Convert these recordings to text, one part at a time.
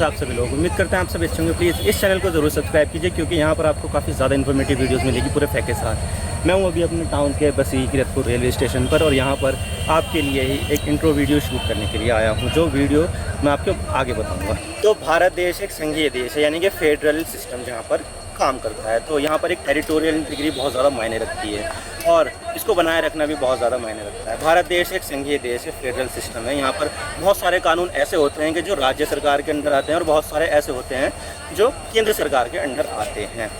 आप सभी लोग उम्मीद करते हैं आप सभी अच्छे होंगे। प्लीज़ इस चैनल को ज़रूर सब्सक्राइब कीजिए क्योंकि यहाँ पर आपको काफ़ी ज़्यादा इन्फॉर्मेटिव वीडियोस मिलेगी पूरे फैक्ट के साथ। मैं हूँ अभी अपने टाउन के बसी किरतपुर रेलवे स्टेशन पर और यहाँ पर आपके लिए ही एक इंट्रो वीडियो शूट करने के लिए आया हूँ, जो वीडियो मैं आपको आगे बताऊँगा। तो भारत देश एक संघीय देश है, यानी कि फेडरल सिस्टम जहाँ पर काम करता है। तो यहाँ पर एक टेरिटोरियल इंटीग्रिटी बहुत ज़्यादा मायने रखती है और इसको बनाए रखना भी बहुत ज़्यादा मायने रखता है। भारत देश एक संघीय देश है, फेडरल सिस्टम है। यहाँ पर बहुत सारे कानून ऐसे होते हैं कि जो राज्य सरकार के अंडर आते हैं और बहुत सारे ऐसे होते हैं जो केंद्र सरकार के अंडर आते हैं।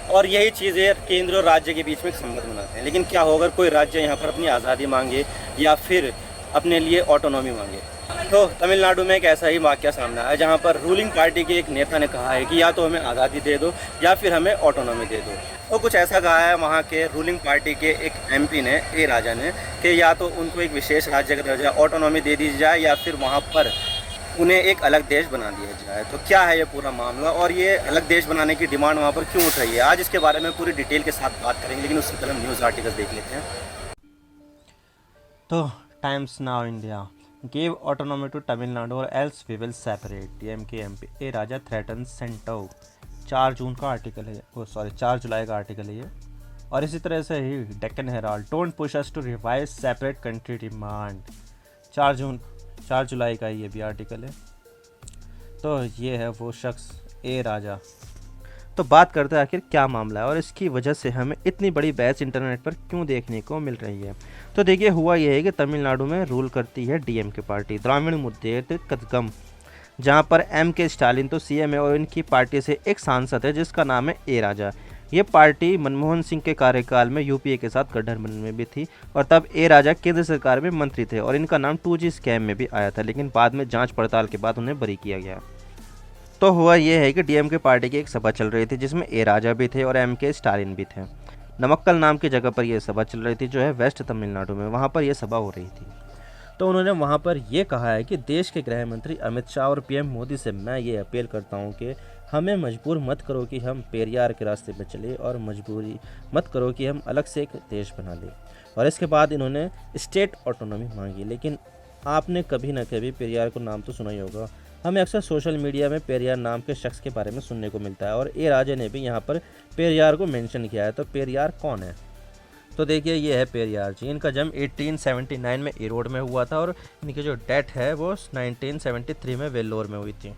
और यही चीज़ें केंद्र और राज्य के बीच में एक संबंध बनाते हैं। लेकिन क्या हो अगर कोई राज्य यहाँ पर अपनी आज़ादी मांगे या फिर अपने लिए ऑटोनॉमी मांगे। तो तमिलनाडु में एक ऐसा ही वाक़या सामने आया जहाँ पर रूलिंग पार्टी के एक नेता ने कहा है कि या तो हमें आज़ादी दे दो या फिर हमें ऑटोनॉमी दे दो। तो कुछ ऐसा कहा है वहाँ के रूलिंग पार्टी के एक एमपी ने, ए राजा ने, कि या तो उनको एक विशेष राज्य का दर्जा ऑटोनॉमी दे दी जाए या फिर वहाँ पर उन्हें एक अलग देश बना दिया जाए। तो क्या है ये पूरा मामला और ये अलग देश बनाने की डिमांड वहाँ पर क्यों उठ रही है, आज इसके बारे में पूरी डिटेल के साथ बात करेंगे। लेकिन उससे पहले हम न्यूज़ आर्टिकल देख लेते हैं। तो times now India gave autonomy to Tamil Nadu or else we will separate। DMK MP A Raja threaten सेंटो। 4 जून का आर्टिकल है, 4 जुलाई का आर्टिकल है ये। और इसी तरह से ही Deccan Herald don't push us to revise separate country demand. 4 जुलाई का ये भी आर्टिकल है। तो ये है वो शख्स ए राजा। तो बात करते हैं आखिर क्या मामला है और इसकी वजह से हमें इतनी बड़ी बहस इंटरनेट पर क्यों देखने को मिल रही है। तो देखिए, हुआ यह है कि तमिलनाडु में रूल करती है डीएमके पार्टी, द्राविड़ मुद्देत कदगम, जहां पर एमके स्टालिन तो सीएम है और इनकी पार्टी से एक सांसद है जिसका नाम है ए राजा। ये पार्टी मनमोहन सिंह के कार्यकाल में यूपीए के साथ गठबंधन में भी थी और तब ए राजा केंद्र सरकार में मंत्री थे और इनका नाम 2G स्कैम में भी आया था, लेकिन बाद में जाँच पड़ताल के बाद उन्हें बरी किया गया। तो हुआ ये है कि डीएमके पार्टी की एक सभा चल रही थी जिसमें ए राजा भी थे और एमके स्टालिन भी थे। नमक्कल नाम की जगह पर यह सभा चल रही थी जो है वेस्ट तमिलनाडु में, वहाँ पर यह सभा हो रही थी। तो उन्होंने वहाँ पर यह कहा है कि देश के गृह मंत्री अमित शाह और पीएम मोदी से मैं ये अपील करता हूँ कि हमें मजबूर मत करो कि हम पेरियार के रास्ते पर चले और मजबूरी मत करो कि हम अलग से एक देश बना लें। और इसके बाद इन्होंने स्टेट ऑटोनॉमी मांगी। लेकिन आपने कभी ना कभी पेरियार को नाम तो सुना ही होगा। हमें अक्सर सोशल मीडिया में पेरियार नाम के शख्स के बारे में सुनने को मिलता है और ए राजा ने भी यहाँ पर पेरियार को मेंशन किया है। तो पेरियार कौन है? तो देखिए, ये है पेरियार जी। इनका जन्म 1879 में इरोड में हुआ था और इनकी जो डेथ है वो 1973 में वेल्लोर में हुई थी।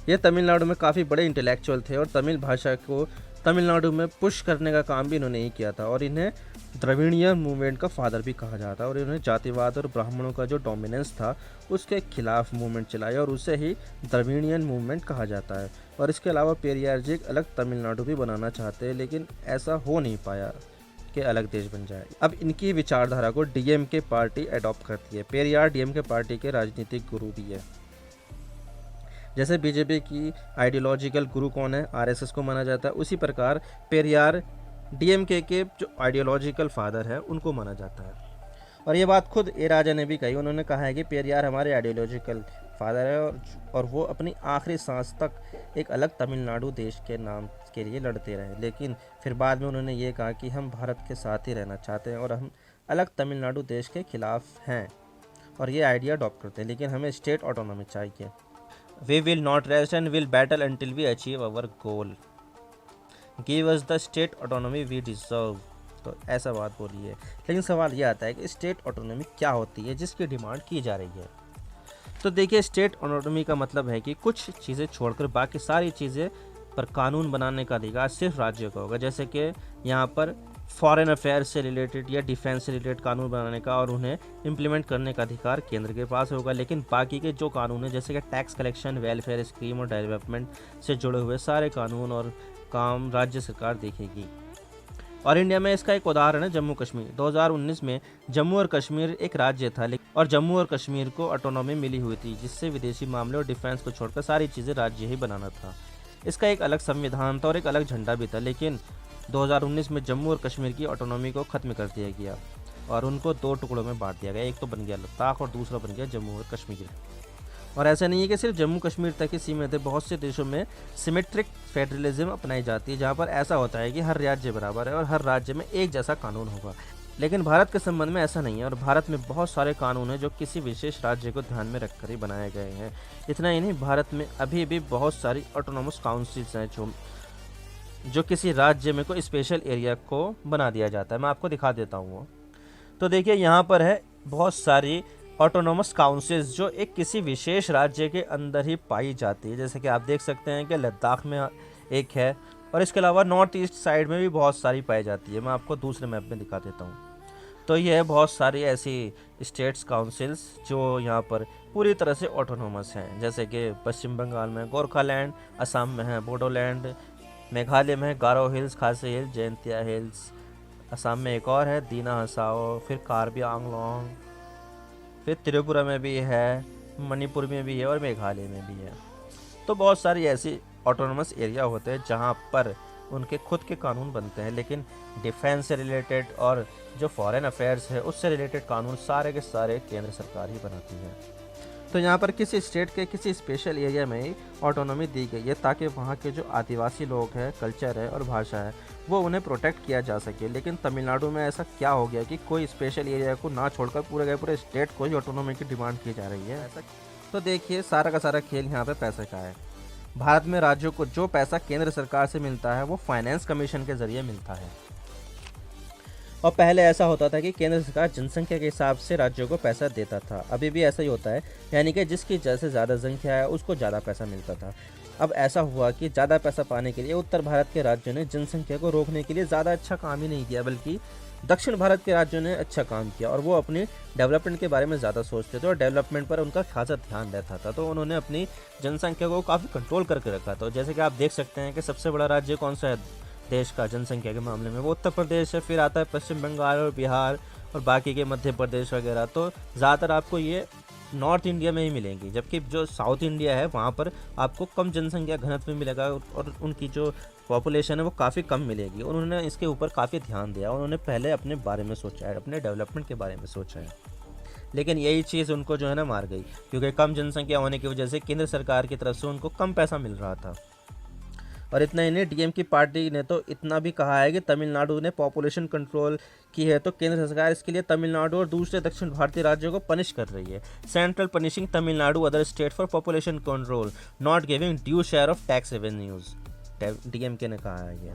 ये तमिलनाडु में काफ़ी बड़े इंटेलेक्चुअल थे और तमिल भाषा को तमिलनाडु में पुश करने का काम भी इन्होंने ही किया था और इन्हें द्रविड़ियन मूवमेंट का फादर भी कहा जाता है। और इन्होंने जातिवाद और ब्राह्मणों का जो डोमिनेंस था उसके खिलाफ मूवमेंट चलाई और उसे ही द्रविड़ियन मूवमेंट कहा जाता है। और इसके अलावा पेरियार जी एक अलग तमिलनाडु भी बनाना चाहते हैं, लेकिन ऐसा हो नहीं पाया कि अलग देश बन जाए। अब इनकी विचारधारा को डीएमके पार्टी अडॉप्ट करती है। पेरियार डीएमके पार्टी के राजनीतिक गुरु भी है। जैसे बीजेपी की आइडियोलॉजिकल गुरु कौन है, आरएसएस को माना जाता है, उसी प्रकार पेरियार डीएमके के जो आइडियोलॉजिकल फादर है उनको माना जाता है। और ये बात खुद ए राजा ने भी कही। उन्होंने कहा है कि पेरियार हमारे आइडियोलॉजिकल फादर है और वो अपनी आखिरी सांस तक एक अलग तमिलनाडु देश के नाम के लिए लड़ते रहे। लेकिन फिर बाद में उन्होंने ये कहा कि हम भारत के साथ ही रहना चाहते हैं और हम अलग तमिलनाडु देश के खिलाफ हैं और ये आइडिया अडॉप्ट करते हैं, लेकिन हमें स्टेट ऑटोनॉमी चाहिए। We will not rest and will battle until we achieve our goal. Give us the state autonomy we deserve। तो ऐसा बात बोली है। लेकिन सवाल ये आता है कि स्टेट ऑटोनॉमी क्या होती है जिसकी डिमांड की जा रही है। तो देखिए, स्टेट ऑटोनॉमी का मतलब है कि कुछ चीज़ें छोड़कर बाकी सारी चीज़ें पर कानून बनाने का अधिकार सिर्फ राज्य का होगा। जैसे कि यहाँ पर फॉरेन अफेयर्स से रिलेटेड या डिफेंस से रिलेटेड कानून बनाने का और उन्हें इम्प्लीमेंट करने का अधिकार केंद्र के पास होगा। लेकिन बाकी के जो कानून हैं जैसे कि टैक्स कलेक्शन, वेलफेयर स्कीम और डेवलपमेंट से जुड़े हुए सारे कानून और काम राज्य सरकार देखेगी। और इंडिया में इसका एक उदाहरण है जम्मू कश्मीर। 2019 में जम्मू और कश्मीर एक राज्य था और जम्मू और कश्मीर को ऑटोनॉमी मिली हुई थी, जिससे विदेशी मामले और डिफेंस को छोड़कर सारी चीज़ें राज्य ही बनाना था। इसका एक अलग संविधान था और एक अलग झंडा भी था। लेकिन 2019 में जम्मू और कश्मीर की ऑटोनॉमी को ख़त्म कर दिया गया और उनको 2 टुकड़ों में बांट दिया गया। एक तो बन गया लद्दाख और दूसरा बन गया जम्मू और कश्मीर। और ऐसा नहीं है कि सिर्फ जम्मू कश्मीर तक ही सीमित है। बहुत से देशों में सिमेट्रिक फेडरलिज्म अपनाई जाती है, जहाँ पर ऐसा होता है कि हर राज्य बराबर है और हर राज्य में एक जैसा कानून होगा। लेकिन भारत के संबंध में ऐसा नहीं है और भारत में बहुत सारे कानून हैं जो किसी विशेष राज्य को ध्यान में रखकर ही बनाए गए हैं। इतना ही नहीं, भारत में अभी भी बहुत सारी ऑटोनोमस काउंसिल्स हैं जो किसी राज्य में कोई स्पेशल एरिया को बना दिया जाता है। मैं आपको दिखा देता हूँ वो। तो देखिए यहाँ पर है बहुत सारी ऑटोनोमस काउंसिल्स जो एक किसी विशेष राज्य के अंदर ही पाई जाती है। जैसे कि आप देख सकते हैं कि लद्दाख में एक है और इसके अलावा नॉर्थ ईस्ट साइड में भी बहुत सारी पाई जाती है। मैं आपको दूसरे मैप में दिखा देता हूँ। तो ये है बहुत सारी ऐसी स्टेट्स काउंसिल्स जो यहाँ पर पूरी तरह से ऑटोनोमस हैं। जैसे कि पश्चिम बंगाल में गोरखालैंड, असम में है बोडोलैंड, मेघालय में है गारो हिल्स, खासी हिल्स, जयंतिया हिल्स, असम में एक और है दीना हसाओ, फिर कार्बी आंगलोंग, फिर त्रिपुरा में भी है, मणिपुर में भी है और मेघालय में भी है। तो बहुत सारी ऐसी ऑटोनोमस एरिया होते हैं जहाँ पर उनके खुद के कानून बनते हैं, लेकिन डिफेंस से रिलेटेड और जो फॉरेन अफेयर्स है उससे रिलेटेड कानून सारे के सारे केंद्र सरकार ही बनाती है। तो यहाँ पर किसी स्टेट के किसी स्पेशल एरिया में ही ऑटोनॉमी दी गई है ताकि वहाँ के जो आदिवासी लोग हैं, कल्चर है और भाषा है वो उन्हें प्रोटेक्ट किया जा सके। लेकिन तमिलनाडु में ऐसा क्या हो गया कि कोई स्पेशल एरिया को ना छोड़कर पूरे के पूरे स्टेट को ही ऑटोनॉमी की डिमांड की जा रही है ऐसा। तो देखिए सारा का सारा खेल यहाँ पे पैसे का है। भारत में राज्यों को जो पैसा केंद्र सरकार से मिलता है वो फाइनेंस कमीशन के जरिए मिलता है। और पहले ऐसा होता था कि केंद्र सरकार जनसंख्या के हिसाब से राज्यों को पैसा देता था। अभी भी ऐसा ही होता है, यानी कि जिसकी जैसे ज़्यादा संख्या है उसको ज़्यादा पैसा मिलता था। अब ऐसा हुआ कि ज़्यादा पैसा पाने के लिए उत्तर भारत के राज्यों ने जनसंख्या को रोकने के लिए ज़्यादा अच्छा काम ही नहीं किया, बल्कि दक्षिण भारत के राज्यों ने अच्छा काम किया और वो अपनी डेवलपमेंट के बारे में ज़्यादा सोचते थे और डेवलपमेंट पर उनका खासा ध्यान रहता था। तो उन्होंने अपनी जनसंख्या को काफ़ी कंट्रोल करके रखा था। जैसे कि आप देख सकते हैं कि सबसे बड़ा राज्य कौन सा है देश का जनसंख्या के मामले में, वो उत्तर प्रदेश है। फिर आता है पश्चिम बंगाल और बिहार और बाकी के मध्य प्रदेश वगैरह। तो ज़्यादातर आपको ये नॉर्थ इंडिया में ही मिलेंगी, जबकि जो साउथ इंडिया है वहाँ पर आपको कम जनसंख्या घनत्व में मिलेगा और उनकी जो पॉपुलेशन है वो काफ़ी कम मिलेगी। उन्होंने इसके ऊपर काफ़ी ध्यान दिया। उन्होंने पहले अपने बारे में सोचा है, अपने डेवलपमेंट के बारे में सोचा है, लेकिन यही चीज़ उनको जो है ना मार गई, क्योंकि कम जनसंख्या होने की वजह से केंद्र सरकार की तरफ से उनको कम पैसा मिल रहा था। और इतना ही नहीं, डीएम की पार्टी ने तो इतना भी कहा है कि तमिलनाडु ने पॉपुलेशन कंट्रोल की है तो केंद्र सरकार इसके लिए तमिलनाडु और दूसरे दक्षिण भारतीय राज्यों को पनिश कर रही है। Central punishing Tamil Nadu other state for population control, not giving due share of tax revenues, DMK ने कहा है ये।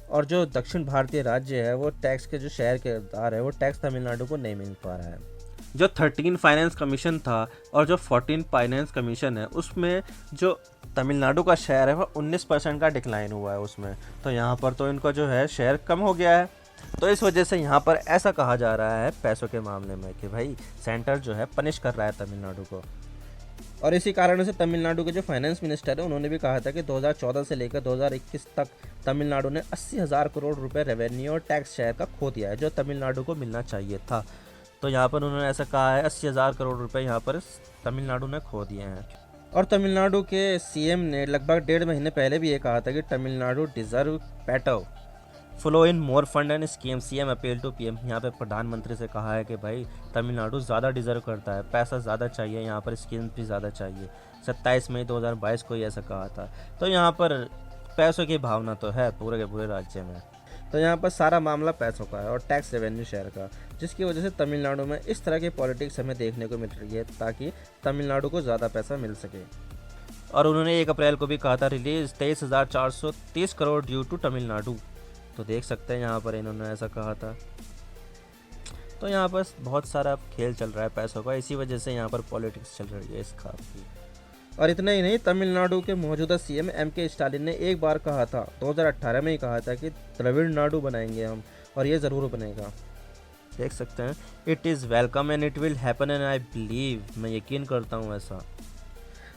और जो दक्षिण भारतीय राज्य है वो टैक्स के जो शेयर के दार है वो टैक्स तमिलनाडु को नहीं मिल पा रहा है। जो 13 फाइनेंस कमीशन था और जो 14 फाइनेंस कमीशन है उसमें जो तमिलनाडु का शेयर है वो 19% का डिक्लाइन हुआ है उसमें। तो यहाँ पर तो इनका जो है शेयर कम हो गया है। तो इस वजह से यहाँ पर ऐसा कहा जा रहा है पैसों के मामले में कि भाई सेंटर जो है पनिश कर रहा है तमिलनाडु को। और इसी कारण से तमिलनाडु के जो फाइनेंस मिनिस्टर है उन्होंने भी कहा था कि 2014 से लेकर 2021 तक तमिलनाडु ने 80,000 करोड़ रुपए रेवेन्यू और टैक्स शेयर का खो दिया है जो तमिलनाडु को मिलना चाहिए था। तो यहाँ पर उन्होंने ऐसा कहा है 80,000 करोड़ रुपए यहाँ पर तमिलनाडु ने खो दिए हैं। और तमिलनाडु के सीएम ने लगभग 1.5 महीने पहले भी ये कहा था कि Tamil Nadu deserve better flow in more fund and scheme. CM appeal to PM, यहाँ पे प्रधानमंत्री से कहा है कि भाई तमिलनाडु ज़्यादा डिजर्व करता है, पैसा ज़्यादा चाहिए, यहाँ पर स्कीम भी ज़्यादा चाहिए। 27 मई 2022 को ही ऐसा कहा था। तो यहाँ पर पैसों की भावना तो है पूरे के पूरे राज्य में। तो यहाँ पर सारा मामला पैसों का है और टैक्स रेवेन्यू शेयर का, जिसकी वजह से तमिलनाडु में इस तरह की पॉलिटिक्स हमें देखने को मिल रही है ताकि तमिलनाडु को ज़्यादा पैसा मिल सके। और उन्होंने 1 अप्रैल को भी कहा था release 23,430 crore due to Tamil Nadu. तो देख सकते हैं यहाँ पर इन्होंने ऐसा कहा था। तो यहाँ पर बहुत सारा खेल चल रहा है पैसों का, इसी वजह से यहाँ पर पॉलिटिक्स चल रही है इसका। और इतना ही नहीं, तमिलनाडु के मौजूदा सीएम एमके स्टालिन ने एक बार कहा था 2018 में ही कहा था कि द्रविड़ नाडु बनाएंगे हम, और ये ज़रूर बनेगा। देख सकते हैं it is welcome and it will happen and I believe, मैं यकीन करता हूँ ऐसा।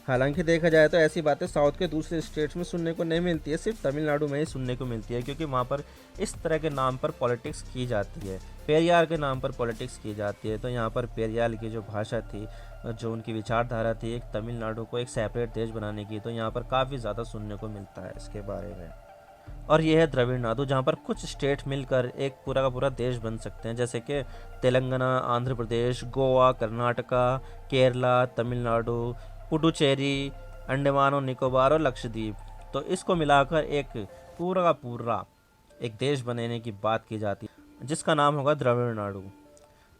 हालांकि देखा जाए तो ऐसी बातें साउथ के दूसरे स्टेट्स में सुनने को नहीं मिलती है, सिर्फ तमिलनाडु में ही सुनने को मिलती है, क्योंकि वहाँ पर इस तरह के नाम पर पॉलिटिक्स की जाती है, पेरियार के नाम पर पॉलिटिक्स की जाती है। तो यहाँ पर पेरियार की जो भाषा थी, जो उनकी विचारधारा थी एक तमिलनाडु को एक सेपरेट देश बनाने की, तो यहाँ पर काफ़ी ज़्यादा सुनने को मिलता है इसके बारे में। और ये है द्रविड़ नाडु, जहाँ पर कुछ स्टेट मिलकर एक पूरा का पूरा देश बन सकते हैं, जैसे कि तेलंगाना, आंध्र प्रदेश, गोवा, कर्नाटका, केरला, तमिलनाडु, पुडुचेरी, अंडमान और निकोबार और लक्षद्वीप। तो इसको मिलाकर एक पूरा का पूरा एक देश बनाने की बात की जाती है। जिसका नाम होगा द्रविड़ नाडु।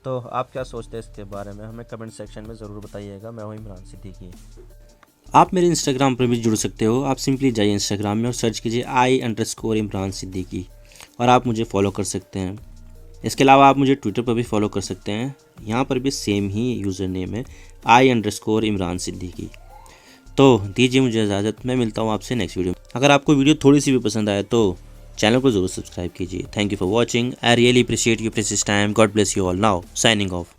तो आप क्या सोचते हैं इसके बारे में, हमें कमेंट सेक्शन में ज़रूर बताइएगा। मैं हूँ इमरान सिद्दीकी। आप मेरे इंस्टाग्राम पर भी जुड़ सकते हो। आप सिंपली जाइए इंस्टाग्राम में और सर्च कीजिए I_इमरान सिद्दीकी और आप मुझे फॉलो कर सकते हैं। इसके अलावा आप मुझे ट्विटर पर भी फॉलो कर सकते हैं, यहाँ पर भी सेम ही यूज़र नेम है I_इमरान सिद्दीकी। तो दीजिए मुझे इजाज़त, मैं मिलता हूँ आपसे नेक्स्ट वीडियो में। अगर आपको वीडियो थोड़ी सी भी पसंद आए तो चैनल को ज़रूर सब्सक्राइब कीजिए। Thank you for watching. I really appreciate your precious time. God bless you all. Now signing off.